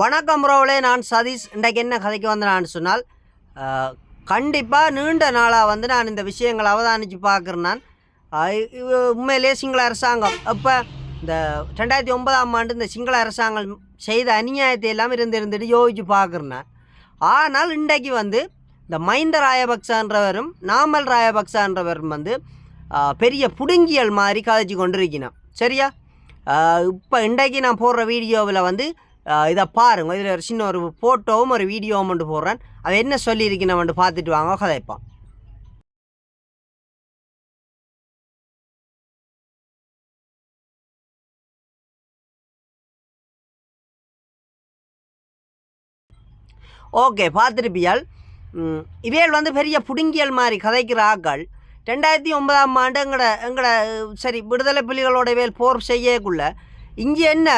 வணக்கம் ப்ரோவலே, நான் சதீஷ். இன்றைக்கு என்ன கதைக்கு வந்தேன்னு சொன்னால், கண்டிப்பாக நீண்ட நாளாக நான் இந்த விஷயங்களை அவதானித்து பார்க்குறேன். நான் உண்மையிலே சிங்கள அரசாங்கம் அப்போ இந்த 2009ஆம் ஆண்டு இந்த சிங்கள அரசாங்கம் செய்த அநியாயத்தை எல்லாம் இருந்துட்டு யோசித்து பார்க்குறேன். ஆனால் இன்றைக்கு இந்த மஹிந்த ராயபக்சன்றவரும் நாமல் ராயபக்சன்றவரும் பெரிய புடுங்கியல் மாதிரி கதைச்சி கொண்டிருக்கணும். சரியா? இப்போ இன்றைக்கு நான் போடுற வீடியோவில் இதை பாருங்க. இதில் ஒரு சின்ன ஒரு ஃபோட்டோவும் ஒரு வீடியோவும் மட்டும் போடுறேன். அதை என்ன சொல்லியிருக்கேன் வந்து பார்த்துட்டு வாங்க, கதைப்பான். ஓகே, பார்த்துருப்பியால். இவையல் பெரிய புடுங்கியல் மாதிரி கதைக்கிற ஆக்கள் 2009ஆம் ஆண்டு எங்கட சரி விடுதலை புலிகளோட வேல் போர் செய்யக்குள்ள இங்கே என்ன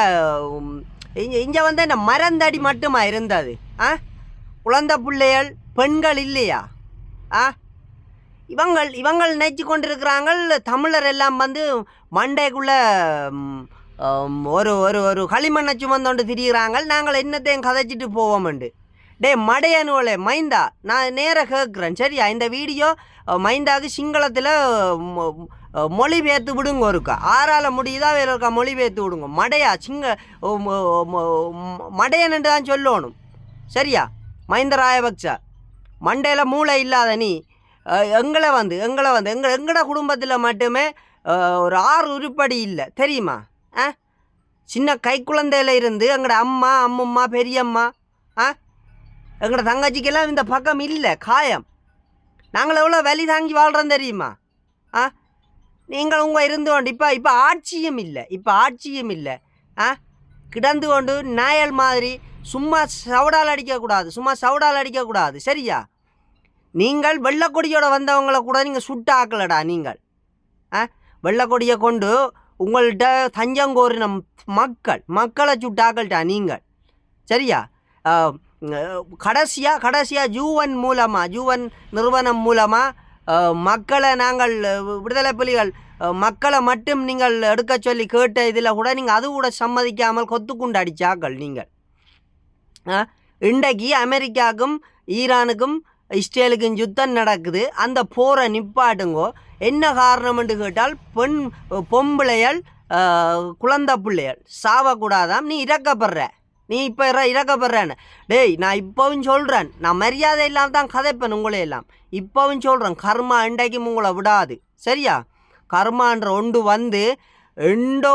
இங்கே என்ன மரந்தடி மட்டுமா இருந்தது? குழந்தை பிள்ளைகள் பெண்கள் இல்லையா? இவங்கள் நினைச்சு கொண்டிருக்கிறாங்க தமிழர் எல்லாம் மண்டைக்குள்ளே ஒரு ஒரு ஒரு களிமண்ணை சுமந்தோண்டு திரிகிறாங்க. நாங்கள் என்னத்தையும் கதைச்சிட்டு போவோம்ண்டு. டே மடையனுவலே மைந்தா, நான் நேராக கேட்குறேன். சரியா? இந்த வீடியோ மைந்தாவுக்கு சிங்களத்தில் மொழிபெயர்த்து விடுங்க. ஒருக்கா ஆறால் முடியுதா வேறு இருக்கா மொழிபெயர்த்து விடுங்க. மடையா மடையன்னு தான் சொல்லணும். சரியா? மஹிந்த ராயபக்ச மண்டையில் மூளை இல்லாத நீ எங்களை எங்களோட குடும்பத்தில் மட்டுமே ஒரு 6 உருப்படி இல்லை தெரியுமா? சின்ன கைக்குழந்தையில இருந்து எங்களோட அம்மா, அம்மம்மா, பெரியம்மா, எங்களோட தங்கச்சிக்கெல்லாம் இந்த பக்கம் இல்லை காயம். நாங்கள் எவ்வளோ வலி தாங்கி வாழ்கிறோம் தெரியுமா? நீங்கள் உங்கள் இருந்து கொண்டு இப்போ ஆட்சியும் இல்லை. கிடந்து கொண்டு நாயல் மாதிரி சும்மா சவுடால் அடிக்கக்கூடாது. சரியா? நீங்கள் வெள்ளக்கொடியோட வந்தவங்களை கூட நீங்கள் சுட்டு ஆக்கலடா. நீங்கள் வெள்ளக்கொடியை கொண்டு உங்கள்கிட்ட தஞ்சங்கோரின மக்களை சுட்டாக்கள்டா நீங்கள். சரியா? கடைசியாக ஜூவன் நிறுவனம் மூலமாக மக்களை நாங்கள் விடுதலை புலிகள் மக்களை மட்டும் நீங்கள் எடுக்க சொல்லி கேட்ட இதில் கூட நீங்கள் அது கூட சம்மதிக்காமல் கொத்துக்குண்டு அடித்தாக்கள் நீங்கள். இன்றைக்கு அமெரிக்காவுக்கும் ஈரானுக்கும் இஸ்ரேலுக்கும் யுத்தம் நடக்குது. அந்த போரை நிப்பாட்டுங்கோ. என்ன காரணம்னு கேட்டால் பொம்பிளைகள் குழந்தை பிள்ளைகள் சாவக்கூடாதாம். நீ இப்போ இறக்கப்படுறேன்னு. டேய், நான் இப்போவும் சொல்கிறேன், நான் மரியாதை இல்லாமல் தான் கதைப்பேன் உங்களையெல்லாம். இப்போவும் சொல்கிறேன், கர்மா இன்றைக்கும் உங்களை விடாது. சரியா? கர்மான்ற ஒன்று எண்டோ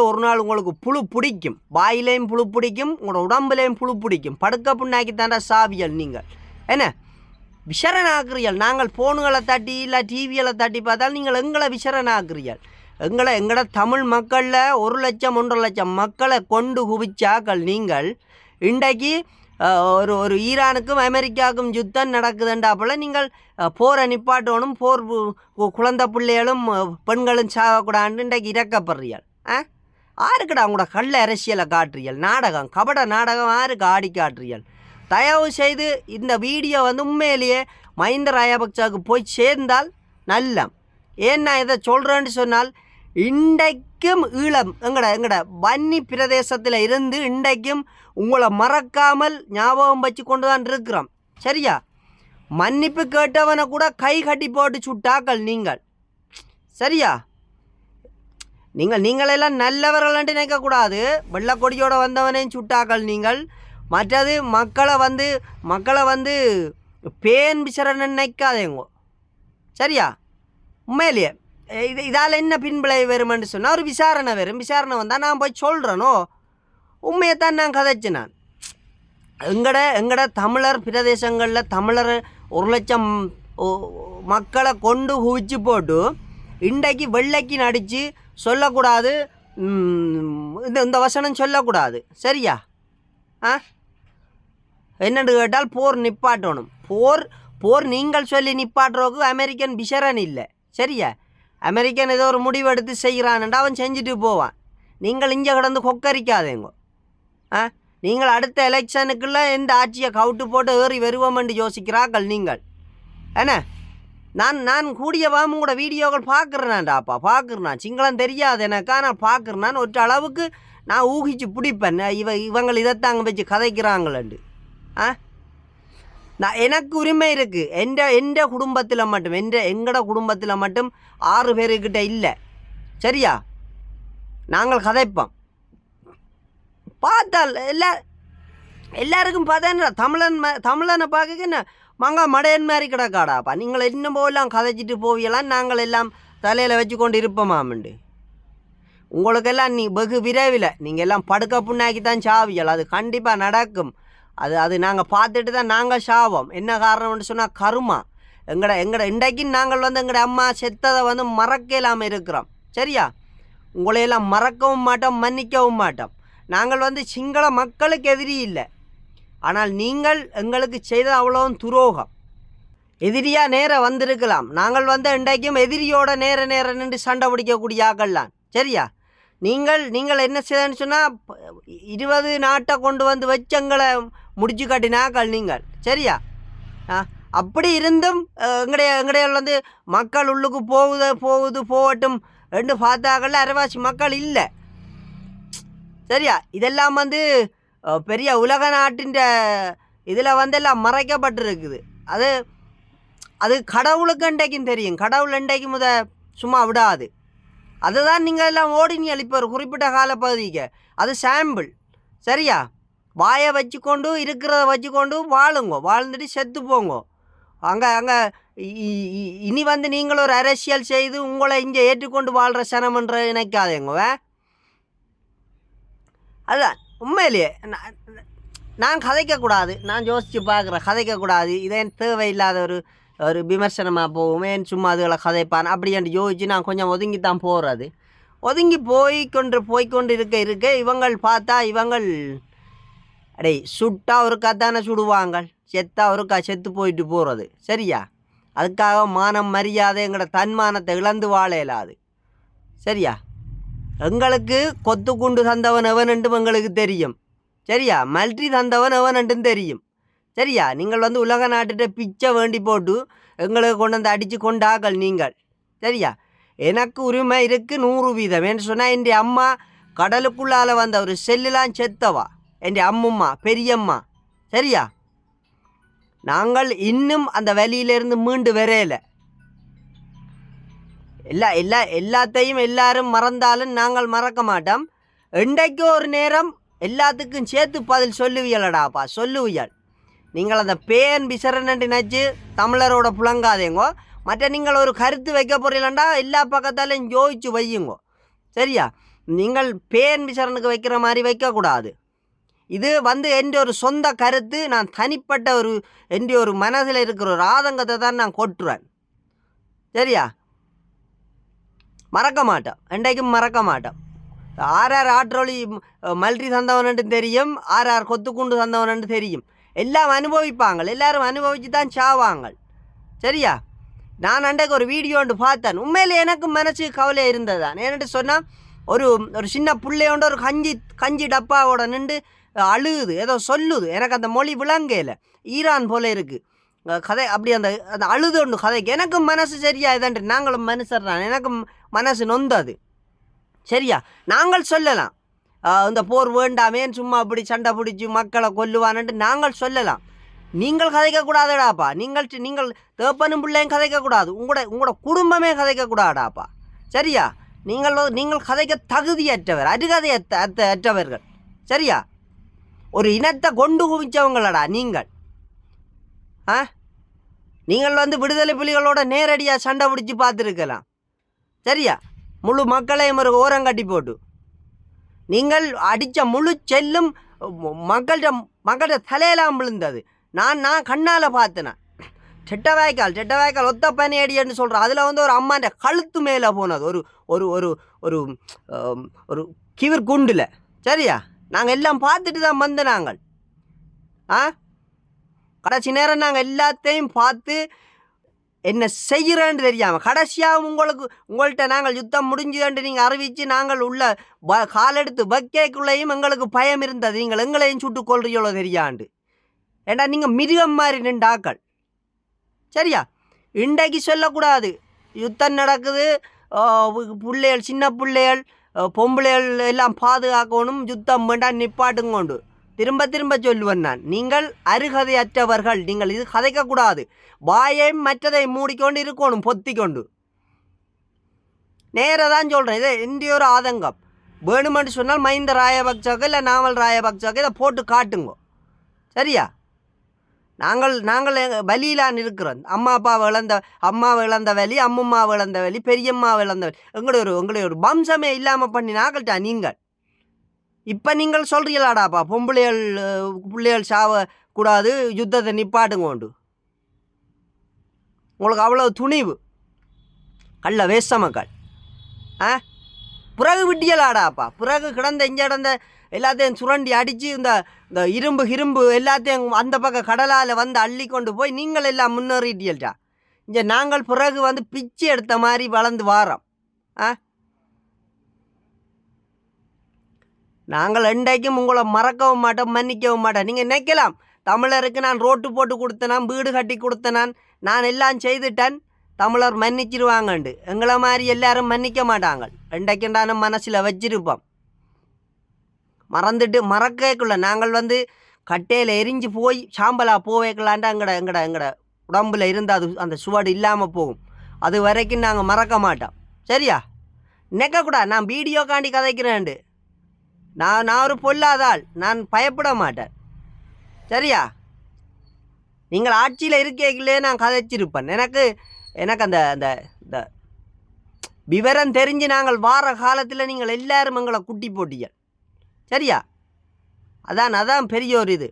ஒரு நாள் உங்களுக்கு புழு பிடிக்கும். வாயிலையும் புழு பிடிக்கும், உங்களோட உடம்புலையும் புழு பிடிக்கும். படுக்க புண்ணாக்கி தாண்டா சாவியல் நீங்கள். என்ன விசரணாக்குறீர்கள்? நாங்கள் ஃபோனுகளை தட்டி இல்லை டிவிகளை தட்டி பார்த்தால் நீங்கள் எங்களை விசரணாக்குறீர்கள். எங்களோட தமிழ் மக்களில் 1 லட்சம் 1.5 லட்சம் மக்களை கொண்டு குவிச்சாக்கள் நீங்கள். இன்றைக்கு ஒரு ஈரானுக்கும் அமெரிக்காவுக்கும் யுத்தம் நடக்குதுண்டாப்புல நீங்கள் போரை நிப்பாட்டணும். குழந்தை பிள்ளைகளும் பெண்களும் சாகக்கூடாது இன்றைக்கு இறக்கப்படுறீர்கள். ஆருக்குடா உங்களோட கள்ள அரசியலை காட்டுறீர்கள்? நாடகம், கபட நாடகம் ஆருக்கு ஆடி காட்டுறீர்கள்? தயவு செய்து இந்த வீடியோ உண்மையிலேயே மஹிந்த ராயபக்சாவுக்கு போய் சேர்ந்தால் நல்ல. ஏன் நான் இதை சொல்கிறேன்னு சொன்னால், இன்றைக்கும் ஈழம் எங்கட வன்னி பிரதேசத்தில் இருந்து இன்றைக்கும் உங்களை மறக்காமல் ஞாபகம் வச்சு கொண்டு தான் இருக்கிறோம். சரியா? மன்னிப்பு கேட்டவனை கூட கை கட்டி போட்டு சுட்டாக்கள் நீங்கள். சரியா? நீங்களெல்லாம் நல்லவர்கள் நினைக்கக்கூடாது. வெள்ளக்கொடியோட வந்தவனையும் சுட்டாக்கள் நீங்கள். மற்றது மக்களை பேன் விசரணை நினைக்காதேங்கோ. சரியா? உண்மையிலேயே இதால் என்ன பின்புலை வருமென்று சொன்னால் ஒரு விசாரணை வந்தால் நான் போய் சொல்கிறேனோ உண்மையைத்தான் நான் கதைச்சு. நான் எங்கட தமிழர் பிரதேசங்களில் தமிழர் 1 லட்சம் மக்களை கொண்டு குவிச்சு போட்டு இன்றைக்கு வெள்ளைக்கு நடித்து சொல்லக்கூடாது. இந்த வசனம் சொல்லக்கூடாது. சரியா? என்னென்னு கேட்டால் போர் நிப்பாட்டணும். போர் நீங்கள் சொல்லி நிப்பாட்டுறவுக்கு அமெரிக்கன் விசரன் இல்லை. சரியா? அமெரிக்கன் ஏதோ ஒரு முடிவு எடுத்து செய்கிறான்டா அவன் செஞ்சுட்டு போவான். நீங்கள் இங்கே கிடந்து கொக்கரிக்காதேங்கோ. நீங்கள் அடுத்த எலெக்ஷனுக்குள்ளே எந்த ஆட்சியை கவுட்டு போட்டு ஏறி வருவோம்னு யோசிக்கிறார்கள் நீங்கள். என்ன நான் கூடியவாம கூட வீடியோக்கள் பார்க்குறேனாண்டாப்பா, பார்க்குறேன். சிங்களம் தெரியாது எனக்கா, நான் பார்க்குறேன். ஒரு அளவுக்கு நான் ஊகிச்சு பிடிப்பேன் இவங்கள் இதைத்தாங்க வச்சு கதைக்கிறாங்களண்டு. நான் எனக்கு உரிமை இருக்குது. எந்த குடும்பத்தில் மட்டும் எங்கட குடும்பத்தில் மட்டும் 6 பேருக்கிட்ட இல்லை. சரியா? நாங்கள் கதைப்போம். பார்த்தால் எல்லாருக்கும் பார்த்தா தமிழனை பார்க்க என்ன மடையன் மாதிரி கிடக்காடாப்பா. நீங்கள் இன்னும் போகலாம் கதைச்சிட்டு போவியெல்லாம் நாங்கள் எல்லாம் தலையில் வச்சு கொண்டு இருப்போமாமண்டு. உங்களுக்கெல்லாம் வெகு விரைவில் நீங்கள் எல்லாம் படுக்க புண்ணாக்கி தான் சாவியல். அது கண்டிப்பாக நடக்கும். அது நாங்கள் பார்த்துட்டு தான் நாங்கள் சாவோம். என்ன காரணம்னு சொன்னால் கருமா. எங்கட இன்றைக்கு நாங்கள் எங்கட அம்மா செத்ததை மறக்க இல்லாமல் இருக்கிறோம். சரியா? உங்களையெல்லாம் மறக்கவும் மாட்டோம், மன்னிக்கவும் மாட்டோம். நாங்கள் சிங்கள மக்களுக்கு எதிரி இல்லை. ஆனால் நீங்கள் எங்களுக்கு செய்த அவ்வளவும் துரோகம். எதிரியாக நேராக வந்திருக்கலாம். நாங்கள் இன்றைக்கும் எதிரியோட நேர நின்று சண்டை பிடிக்கக்கூடிய ஆக்கள்லாம். சரியா? நீங்கள் என்ன செய்தன்னு சொன்னால் 20 நாட்டை கொண்டு வச்சங்களை முடிச்சு காட்டினாக்கள் நீங்கள். சரியா? அப்படி இருந்தும் எங்கடைய மக்கள் உள்ளுக்கு போகட்டும் ரெண்டு பார்த்தாக்கள்ல அரைவாசி மக்கள் இல்லை. சரியா? இதெல்லாம் பெரிய உலக நாட்டின் இதில் எல்லாம் மறைக்கப்பட்டிருக்குது. அது கடவுளுக்கு இன்றைக்கும் தெரியும். கடவுள் இன்றைக்கு சும்மா விடாது. அதுதான் நீங்கள் எல்லாம் ஓடினி அளிப்பார் குறிப்பிட்ட காலப்பகுதிக்கு. அது சாம்பிள். சரியா? வாயை வச்சுக்கொண்டு இருக்கிறத வச்சுக்கொண்டு வாழ்ந்துட்டு செத்து போங்க. அங்கே இனி நீங்கள் ஒரு அரசியல் செய்து உங்களை இங்கே ஏற்றுக்கொண்டு வாழ்கிற சனம்ன்ற நினைக்காதேங்க. அதுதான் உண்மையிலேயே நான் கதைக்கக்கூடாது. நான் யோசித்து பார்க்குறேன், கதைக்கக்கூடாது. இதே தேவையில்லாத ஒரு விமர்சனமாக போகும். ஏன் சும்மா அதுகளை கதைப்பான் அப்படின்னு யோசிச்சு நான் கொஞ்சம் ஒதுங்கித்தான் போகிறது. ஒதுங்கி போய்கொண்டு இருக்க இவங்கள் பார்த்தா சுட்டா ஒருக்கா தானே சுடுவாங்க, செத்தா ஒருக்கா செத்து போயிட்டு போகிறது. சரியா? அதுக்காக மானம் மரியாதை எங்களோட தன்மானத்தை இழந்து வாழ இயலாது. சரியா? எங்களுக்கு கொத்து குண்டு தந்தவன் எவனென்றும் எங்களுக்கு தெரியும். சரியா? மல்ட்ரி தந்தவன் எவனென்றும் தெரியும். சரியா? நீங்கள் உலக நாட்டிட்ட பிச்சை வேண்டி போட்டு எங்களுக்கு கொண்டு அடித்து கொண்டாக்கள் நீங்கள். சரியா? எனக்கு உரிமை இருக்குது 100%. என்று சொன்னால் என் அம்மா கடலுக்குள்ளால் ஒரு செல்லுலாம் செத்தவா, என் அம்மும்மா பெரியம்மா. சரியா? நாங்கள் இன்னும் அந்த வழியிலிருந்து மீண்டு வரையில. எல்லாத்தையும் எல்லாரும் மறந்தாலும் நாங்கள் மறக்க மாட்டோம். இன்றைக்கு ஒரு நேரம் எல்லாத்துக்கும் சேர்த்து பதில் சொல்லுவியலடாப்பா, சொல்லுவியல். நீங்கள் அந்த பேன் பிசரன்னு நினச்சி தமிழரோட புழங்காதேங்கோ. மற்ற நீங்கள் ஒரு கருத்து வைக்க போறீங்களாண்டா எல்லா பக்கத்தாலையும் யோசிச்சு வையுங்கோ. சரியா? நீங்கள் பேன் பிசரனுக்கு வைக்கிற மாதிரி வைக்கக்கூடாது. இது என்ற ஒரு சொந்த கருத்து. நான் தனிப்பட்ட என்ற ஒரு மனதில் இருக்கிற ஒரு ஆதங்கத்தை தான் நான் கொட்டுறேன். சரியா? மறக்க மாட்டோம், என்றைக்கும் மறக்க மாட்டோம். ஆர்ஆர் ஆற்றொலி மல்ட்ரி தந்தவனு தெரியும், ஆர்ஆர் கொத்துக்குண்டு தந்தவனு தெரியும். எல்லாம் அனுபவிப்பாங்க, எல்லாரும் அனுபவிச்சு தான் சாவாங்க. சரியா? நான் அன்றைக்கு ஒரு வீடியோ ஒன்று பார்த்தேன். உண்மையில் எனக்கு மனசு கவலையாக இருந்தது தான். ஏன்னு சொன்னால் ஒரு சின்ன பிள்ளையோண்ட ஒரு கஞ்சி டப்பாவோட நின்று அழுகுது, ஏதோ சொல்லுது. எனக்கு அந்த மொழி விளங்கையில் ஈரான் போல இருக்குது கதை. அப்படி அந்த அழுது ஒன்று கதைக்கு எனக்கும் மனசு சரியா இதான்ட்டு. நாங்களும் மனுஷர் தான், எனக்கும் மனசு நொந்தது. சரியா? நாங்கள் சொல்லலாம் இந்த போர் வேண்டாமேன்னு சும்மா அப்படி சண்டை பிடிச்சி மக்களை கொல்லுவான்ட்டு நாங்கள் சொல்லலாம். நீங்கள் கதைக்கக்கூடாதுடாப்பா. நீங்கள் தேப்பனும் பிள்ளையும் கதைக்கக்கூடாது. உங்களோட குடும்பமே கதைக்கக்கூடாதாப்பா. சரியா? நீங்கள் கதைக்க தகுதியற்றவர், அற்றவர்கள். சரியா? ஒரு இனத்தை கொண்டு குவிச்சவங்களடா நீங்கள். நீங்கள் விடுதலை புலிகளோட நேரடியாக சண்டை பிடிச்சி பார்த்துருக்கலாம். சரியா? முழு மக்களையும் ஒரு ஓரங்கட்டி போட்டு நீங்கள் அடித்த முழு செல்லும் மக்கள்கிட்ட தலையெல்லாம் விழுந்தது. நான் கண்ணால் பார்த்தேன். செட்ட வாய்க்கால் ஒத்த பனையடின்னு சொல்கிறேன். அதில் ஒரு அம்மாண்ட கழுத்து மேலே போனது ஒரு ஒரு ஒரு ஒரு ஒரு கிவிர் குண்டில். சரியா? நாங்கள் எல்லாம் பார்த்துட்டு தான் வந்தோம். நாங்கள் கடைசி நேரம் நாங்கள் எல்லாத்தையும் பார்த்து என்ன செய்கிறேன்னு தெரியாமல் கடைசியாக உங்கள்கிட்ட நாங்கள் யுத்தம் முடிஞ்சுதுன்ட்டு நீங்கள் அறிவித்து நாங்கள் உள்ள காலெடுத்து பக்கேக்குள்ளேயும் எங்களுக்கு பயம் இருந்தது. நீங்கள் எங்களையும் சுட்டு கொள்றீங்களோ தெரியாண்டு. ஏண்டா நீங்கள் மிருகம் மாதிரி நின்றாக்கள். சரியா? இன்றைக்கு சொல்லக்கூடாது யுத்தம் நடக்குது, பிள்ளைகள் சின்ன பிள்ளைகள் பொம்பளைகள் எல்லாம் பாதுகாக்கணும், யுத்தம் வேண்டாம் நிப்பாட்டுங்கொண்டு திரும்ப திரும்ப சொல்லுவேன் நான். நீங்கள் அருகதையற்றவர்கள், நீங்கள் இது கதைக்கக்கூடாது. வாயையும் மற்றதை மூடிக்கொண்டு இருக்கணும், பொத்திக்கொண்டு. நேராக தான் சொல்கிறேன். இது இந்திய ஒரு ஆதங்கம். வேணுமென்று சொன்னால் மஹிந்த ராஜபக்சவுக்கு இல்லை நாமல் ராஜபக்சவுக்கு இதை போட்டு காட்டுங்க. சரியா? நாங்கள் வலியிலான் இருக்கிறோம். அம்மாவை இழந்த வலி, அம்மம்மாவை இழந்த வலி, பெரியம்மாவை இழந்த வலி. எங்களுடைய ஒரு வம்சமே இல்லாமல் பண்ணி நாங்கள்டா நீங்கள். இப்போ நீங்கள் சொல்கிறீங்களாடாப்பா பிள்ளைகள் சாவக்கூடாது, யுத்தத்தை நிப்பாட்டுங்கோண்டு. உங்களுக்கு அவ்வளோ துணிவு கள்ள வேச மக்கள். பிறகு விட்டியலாடாப்பா. பிறகு கிடந்த எல்லாத்தையும் சுரண்டி அடித்து இந்த இரும்பு எல்லாத்தையும் அந்த பக்கம் கடலால் வந்து அள்ளி கொண்டு போய் நீங்கள் எல்லாம் முன்னேறிட்டீல்டா. இங்கே நாங்கள் பிறகு பிச்சை எடுத்த மாதிரி வளர்ந்து வாரோம். நாங்கள் என்றைக்கும் உங்களை மறக்கவும் மாட்டோம், மன்னிக்கவும் மாட்டோம். நீங்கள் நினைக்கலாம் தமிழருக்கு நான் ரோட்டு போட்டு கொடுத்தேனான், வீடு கட்டி கொடுத்தேனான், நான் எல்லாம் செய்துட்டேன், தமிழர் மன்னிச்சிருவாங்கண்டு. எங்களை மாதிரி எல்லாரும் மன்னிக்க மாட்டாங்க. என்றைக்குண்டான மனசில் வச்சிருப்போம். மறக்கக்குள்ள நாங்கள் கட்டையில் எரிஞ்சு போய் சாம்பலாக போவேக்கலான்ட்டு எங்கட உடம்புல இருந்து அந்த சுவடு இல்லாமல் போகும். அது வரைக்கும் நாங்கள் மறக்க மாட்டோம். சரியா? நினைக்கக்கூடாது நான் வீடியோ காண்டி கதைக்கிறேன்ண்டு. நான் ஒரு பொல்லாதாள், நான் பயப்பட மாட்டேன். சரியா? நீங்கள் ஆட்சியில் இருக்கீங்களே நான் கதைச்சிருப்பேன். எனக்கு அந்த விவரம் தெரிஞ்சு நாங்கள் வார காலத்தில் நீங்கள் எல்லாரும் எங்களை குட்டி போட்டீங்க. சரியா? அதான் பெரிய ஒரு இது.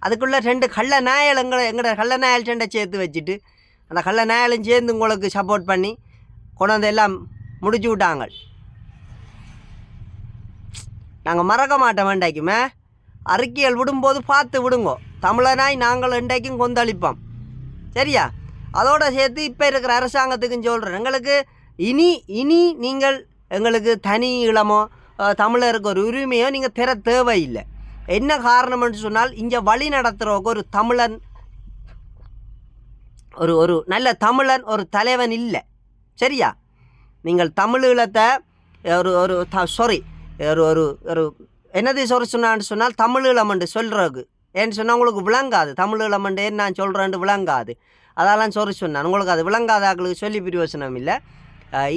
அதுக்குள்ளே 2 கள்ள நாயல் எங்களோட கள்ள நாயல் 2 சேர்த்து வச்சுட்டு அந்த கள்ள நாயலும் சேர்ந்து உங்களுக்கு சப்போர்ட் பண்ணி கொண்டு எல்லாம் முடிச்சு விட்டாங்க. நாங்கள் மறக்க மாட்டோம். வேண்டாக்குமே அறிக்கைகள் விடும்போது பார்த்து விடுங்கோ. தமிழனாய் நாங்கள் இன்றைக்கும் கொந்தளிப்போம். சரியா? அதோடு சேர்த்து இப்போ இருக்கிற அரசாங்கத்துக்குன்னு சொல்கிறேன், எங்களுக்கு இனி நீங்கள் எங்களுக்கு தனி இளமோ தமிழருக்கு ஒரு உரிமையோ நீங்கள் தர தேவையில்லை. என்ன காரணம்னு சொன்னால் இங்கே வழி நடத்துகிறவங்க ஒரு தமிழன், ஒரு நல்ல தமிழன், ஒரு தலைவன் இல்லை. சரியா? நீங்கள் தமிழீழத்தை ஒரு என்னது சொன்னால் தமிழீழம் என்று சொல்கிறதுக்கு ஏன்னு சொன்னால் உங்களுக்கு விளங்காது. தமிழீழம் என்று ஏன் நான் சொல்கிறேன்ட்டு விளங்காது. அதெல்லாம் சொன்னான். உங்களுக்கு அது விளங்காதாக்களுக்கு சொல்லி பிரயோசனம் இல்லை.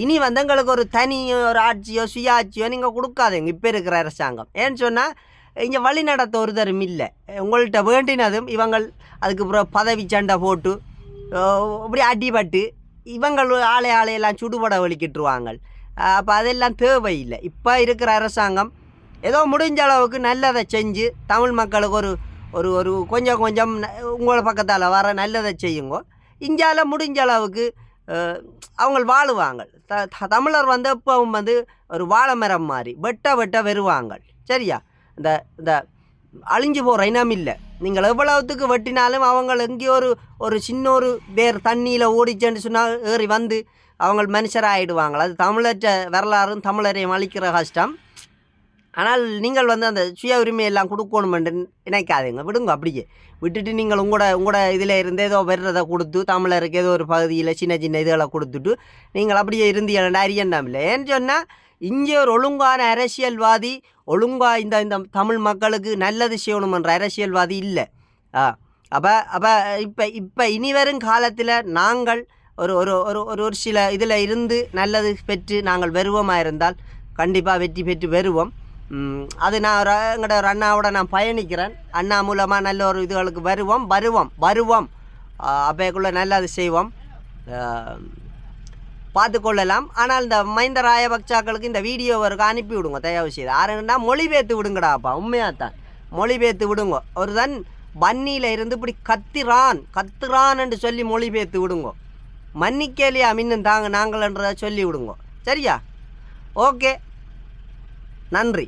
இனி எங்களுக்கு ஒரு தனி ஒரு ஆட்சியோ சுயாட்சியோ நீங்கள் கொடுக்காதீங்க இப்போ இருக்கிற அரசாங்கம். ஏன்னு சொன்னால் இங்கே வழி நடத்த ஒரு தரும் இல்லை. உங்கள்கிட்ட வேண்டினதும் இவங்கள் அதுக்கு அப்புறம் பதவி சண்டை போட்டு இப்படி அடிபட்டு இவங்கள் ஆளையெல்லாம் சுடுபட வலிக்கிட்டுருவாங்க. அப்போ அதெல்லாம் தேவையில்லை. இப்போ இருக்கிற அரசாங்கம் ஏதோ முடிஞ்ச அளவுக்கு நல்லதை செஞ்சு தமிழ் மக்களுக்கு ஒரு கொஞ்சம் உங்களை பக்கத்தால் வர நல்லதை செய்யுங்க. இந்தியாவில் முடிஞ்ச அளவுக்கு அவங்க வாழுவாங்க. தமிழர் எப்பவும் ஒரு வாழை மரம் மாதிரி வெட்ட வருவாங்க. சரியா? இந்த அழிஞ்சு போகிற இனம் இல்லை. நீங்கள் எவ்வளவுத்துக்கு வெட்டினாலும் அவங்க எங்கேயோ ஒரு சின்ன ஒரு வேர் தண்ணியில் ஓடிச்சேன்னு சொன்னால் ஏறி அவங்க மனுஷராகிடுவாங்க. அது தமிழற்ற வரலாறும் தமிழரையும் அழிக்கிற கஷ்டம். ஆனால் நீங்கள் அந்த சுய உரிமையெல்லாம் கொடுக்கணுமென்று நினைக்காதீங்க. விடுங்க. அப்படியே விட்டுட்டு நீங்கள் உங்களோட இதில் இருந்து ஏதோ வர்றதை கொடுத்து தமிழருக்கு ஏதோ ஒரு பகுதியில் சின்ன இதுகளை கொடுத்துட்டு நீங்கள் அப்படியே இருந்து அறியண்டாம் இல்லை. ஏன்னு சொன்னால் இங்கே ஒரு ஒழுங்கான அரசியல்வாதி, ஒழுங்காக இந்த தமிழ் மக்களுக்கு நல்லது செய்யணுமென்ற அரசியல்வாதி இல்லை. அப்போ இப்போ இனி வரும் காலத்தில் நாங்கள் ஒரு சில இதில் இருந்து நல்லது பெற்று நாங்கள் வருவோமாக இருந்தால் கண்டிப்பாக வெற்றி பெற்று வருவோம். அது நான் எங்களோட ஒரு அண்ணாவோட நான் பயணிக்கிறேன். அண்ணா மூலமாக நல்ல ஒரு இதுகளுக்கு வருவோம். அப்போக்குள்ளே நல்லது செய்வோம், பார்த்து கொள்ளலாம். ஆனால் இந்த மஹிந்த ராஜபக்சாக்களுக்கு இந்த வீடியோவருக்கு அனுப்பி விடுங்க தயவு செய்து. ஆறுன்னா மொழிபெயர்த்து விடுங்கடாப்பா. உண்மையாகத்தான் மொழிபெயர்த்து விடுங்க. ஒரு தன் வன்னியில் இருந்து இப்படி கத்துறான் என்று சொல்லி மொழிபெயர்த்து விடுங்க. மன்னிக்கலையா மின்னும் தாங்க நாங்களன்றதை சொல்லி விடுங்க. சரியா? ஓகே, நன்றி.